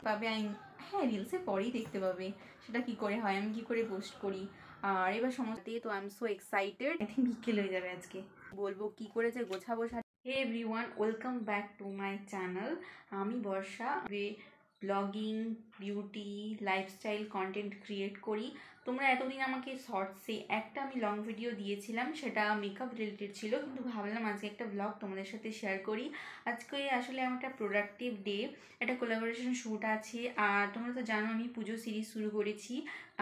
পাবে হ্যাঁ রিলসে পরেই দেখতে পাবে সেটা কি করে হয়, আমি কি করে পোস্ট করি। আর এবার সমস্ত তো I am so excited. I think বিকেল হয়ে যাবে আজকে, বলবো কি করে যে গোছাবো। Hey everyone, welcome back to my channel. আমি Barsha, blogging, beauty, lifestyle content create করি। তোমরা এতদিন আমাকে শর্টসে একটা আমি লং ভিডিও দিয়েছিলাম, সেটা মেকআপ রিলেটেড ছিল, কিন্তু ভাবলাম আজকে একটা ব্লগ তোমাদের সাথে শেয়ার করি। আজকে আসলে আমার একটা প্রোডাক্টিভ ডে, একটা কোলাবোরেশন শ্যুট আছে। আর তোমরা তো জানো আমি পুজো সিরিজ শুরু করেছি,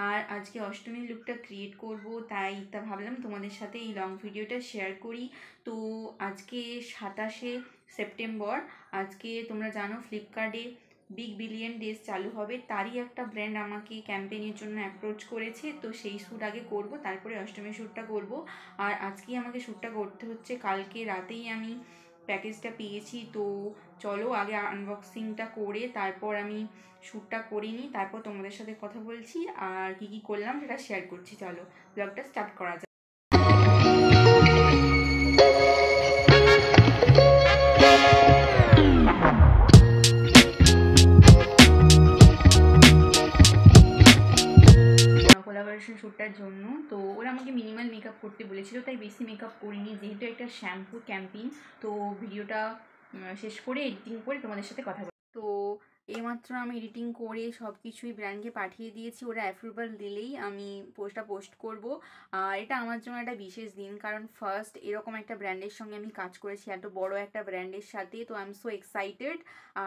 আর আজকে অষ্টমীর লুকটা ক্রিয়েট করব, তাই ভাবলাম তোমাদের সাথে এই লং ভিডিওটা শেয়ার করি। তো আজকে 27শে সেপ্টেম্বর, আজকে তোমরা জানো ফ্লিপকার্টে বিগ বিলিয়ন ডেজ চালু হবে, তারই একটা ব্র্যান্ড আমাকে ক্যাম্পেইনের জন্য অ্যাপ্রোচ করেছে। তো সেই শ্যুট আগে করব, তারপরে অষ্টমীর শ্যুটটা করব। আর আজকেই আমাকে শ্যুটটা করতে হচ্ছে, কালকে রাতেই আমি প্যাকেজটা পেয়েছি। তো চলো আগে আনবক্সিংটা করে তারপর আমি শ্যুটটা করে নিই, তারপর তোমাদের সাথে কথা বলছি আর কি কি করলাম সেটা শেয়ার করছি। চলো ব্লগটা স্টার্ট করা যাক। কোলাবোরেশন শ্যুটটার জন্য তো ওরা আমাকে মিনিমাল মেকআপ করতে বলেছিল, তাই বেশি মেকআপ করিনি, যেহেতু একটা শ্যাম্পু ক্যাম্পেইন। তো ভিডিওটা শেষ করে এডিটিং করে তোমাদের সাথে কথা বলি। তো এইমাত্র আমি এডিটিং করে সব কিছুই ব্র্যান্ডকে পাঠিয়ে দিয়েছি, ওরা অ্যাপ্রুভাল দিলেই আমি পোস্টটা পোস্ট করব। আর এটা আমার জন্য একটা বিশেষ দিন, কারণ ফার্স্ট এরকম একটা ব্র্যান্ডের সঙ্গে আমি কাজ করেছি, এত বড় একটা ব্র্যান্ডের সাথে। তো আই এম সো এক্সাইটেড।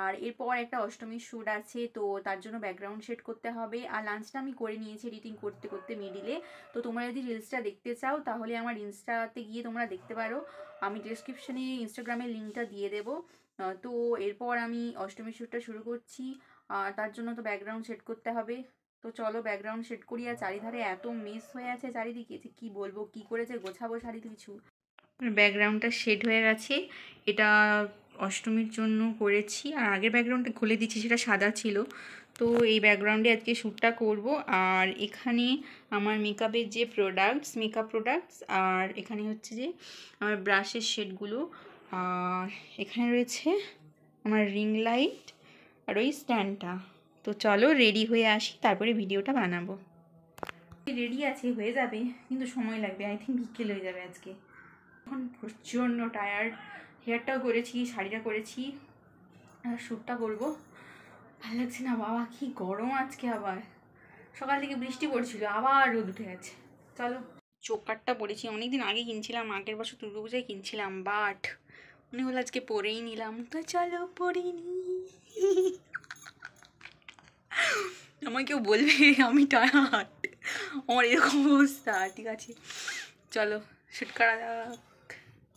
আর এরপর একটা অষ্টমীর শ্যুট আছে, তো তার জন্য ব্যাকগ্রাউন্ড সেট করতে হবে। আর লাঞ্চটা আমি করে নিয়েছি এডিটিং করতে করতে মিডিলে। তো তোমরা যদি রিলসটা দেখতে চাও তাহলে আমার ইনস্টাতে গিয়ে তোমরা দেখতে পারো, আমি ডিসক্রিপশানে ইনস্টাগ্রামের লিঙ্কটা দিয়ে দেবো। তো এরপর আমি অষ্টমীর শ্যুটটা শুরু করছি, তার জন্য তো ব্যাকগ্রাউন্ড সেট করতে হবে। তো চলো ব্যাকগ্রাউন্ড সেট করি। আর চারিধারে এত মেস হয়ে আছে চারিদিকে, যে কী বলবো, কী করে যে গোছাবো শাড়ি কিছু। ব্যাকগ্রাউন্ডটা সেট হয়ে গেছে, এটা অষ্টমীর জন্য করেছি। আর আগের ব্যাকগ্রাউন্ডটা খুলে দিচ্ছি, সেটা সাদা ছিল। তো এই ব্যাকগ্রাউন্ডে আজকে শ্যুটটা করব। আর এখানে আমার মেকআপের যে মেকআপ প্রোডাক্টস, আর এখানে হচ্ছে যে আমার ব্রাশের শেডগুলো, আর এখানে রয়েছে আমার রিং লাইট আর ওই স্ট্যান্ডটা। তো চলো রেডি হয়ে আসি, তারপরে ভিডিওটা বানাবো। রেডি আছে, হয়ে যাবে, কিন্তু সময় লাগবে। আই থিঙ্ক বিকেল হয়ে যাবে আজকে। এখন প্রচণ্ড টায়ার্ড, হেয়ারটাও করেছি, শাড়িটা করেছি, আর শ্যুটটা করবো। ভালো লাগছে না বাবা, কি গরম আজকে। আবার সকাল থেকে বৃষ্টি পড়ছিল, আবার রোদ উঠে গেছে। চলো চোকারটা পরেছি, অনেকদিন আগে কিনছিলাম, আগের বছর দুর্গাপূজায় কিনছিলাম, বাট মনে হলো আজকে পরেই নিলাম। তো চলো পরে নি। আমায় কেউ বলবে আমি টায়ার্ড, আমার এরকম অবস্থা। ঠিক আছে চলো শ্যুট করা যাক।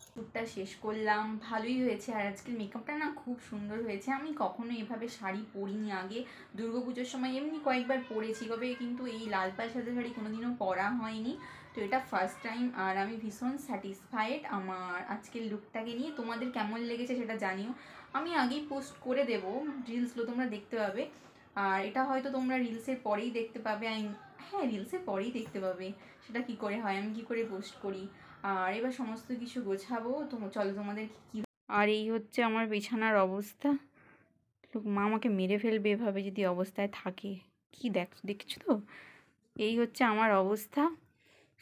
শ্যুটটা শেষ করলাম, ভালোই হয়েছে। আর আজকের মেকআপটা না খুব সুন্দর হয়েছে। আমি কখনো এভাবে শাড়ি পরিনি আগে, দুর্গাপুজোর সময় এমনি কয়েকবার পরেছি, তবে কিন্তু এই লাল পাল সাদা শাড়ি কোনোদিনও পরা হয়নি। তো এটা ফার্স্ট টাইম, আর আমি ভীষণ স্যাটিসফাইড আমার আজকের লুকটাকে নিয়ে। তোমাদের কেমন লেগেছে সেটা জানিও, আমি আগেই পোস্ট করে দেবো, রিলসগুলো তোমরা দেখতে পাবে। আর এটা হয়তো তোমরা রিলসের পরেই দেখতে পাবে, হ্যাঁ রিলসের পরেই দেখতে পাবে সেটা কি করে হয়, আমি কি করে পোস্ট করি। আর এবার সমস্ত কিছু গোছাবো, তো চলো তোমাদের কি। আর এই হচ্ছে আমার বিছানার অবস্থা। মা আমাকে মেরে ফেলবে এভাবে যদি অবস্থায় থাকে। কি দেখছো তো, এই হচ্ছে আমার অবস্থা,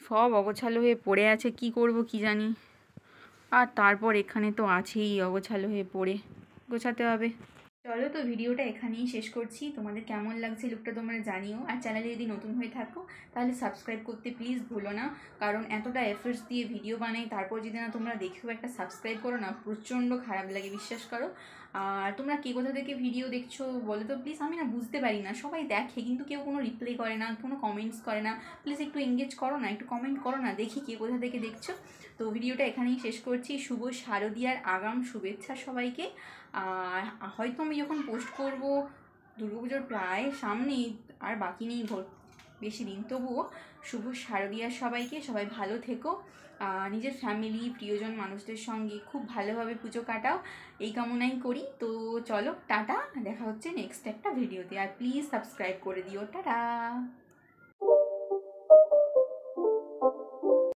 সব অগোছালো হয়ে পড়ে আছে, কি করব কি জানি। আর তারপর এখানে তো আছেই অগোছালো হয়ে পড়ে, গোছাতে হবে। চলো তো ভিডিওটা এখানেই শেষ করছি। তোমাদের কেমন লাগছে লুকটা তোমরা জানিও। আর চ্যানেলে যদি নতুন হয়ে থাকো তাহলে সাবস্ক্রাইব করতে প্লিজ ভুলো না, কারণ এতটা এফোর্টস দিয়ে ভিডিও বানাই, তারপর যদি না তোমরা দেখেও একটা সাবস্ক্রাইব করো না, প্রচণ্ড খারাপ লাগে, বিশ্বাস করো। আর তোমরা কে কোথা থেকে ভিডিও দেখছো বলো তো প্লিজ, আমি না বুঝতে পারি না, সবাই দেখে কিন্তু কেউ কোনো রিপ্লাই করে না, কোনো কমেন্টস করে না। প্লিজ একটু এঙ্গেজ করো না, একটু কমেন্ট করো না, দেখি কে কোথা থেকে দেখছো। তো ভিডিওটা এখানেই শেষ করছি। শুভ শারদীয়ার আগাম শুভেচ্ছা সবাইকে। আর হয়তো আমি যখন পোস্ট করব দুর্গাপুজোর প্রায় সামনেই, আর বাকি নেই বেশি দিন, তবুও শুভ শারদীয়ার সবাইকে। সবাই ভালো থেকো, নিজের ফ্যামিলি প্রিয়জন মানুষদের সঙ্গে খুব ভালোভাবে পুজো কাটাও, এই কামনাই করি। তো চলো টাটা, দেখা হচ্ছে নেক্সট একটা ভিডিওতে। আর প্লিজ সাবস্ক্রাইব করে দিও, টাটা।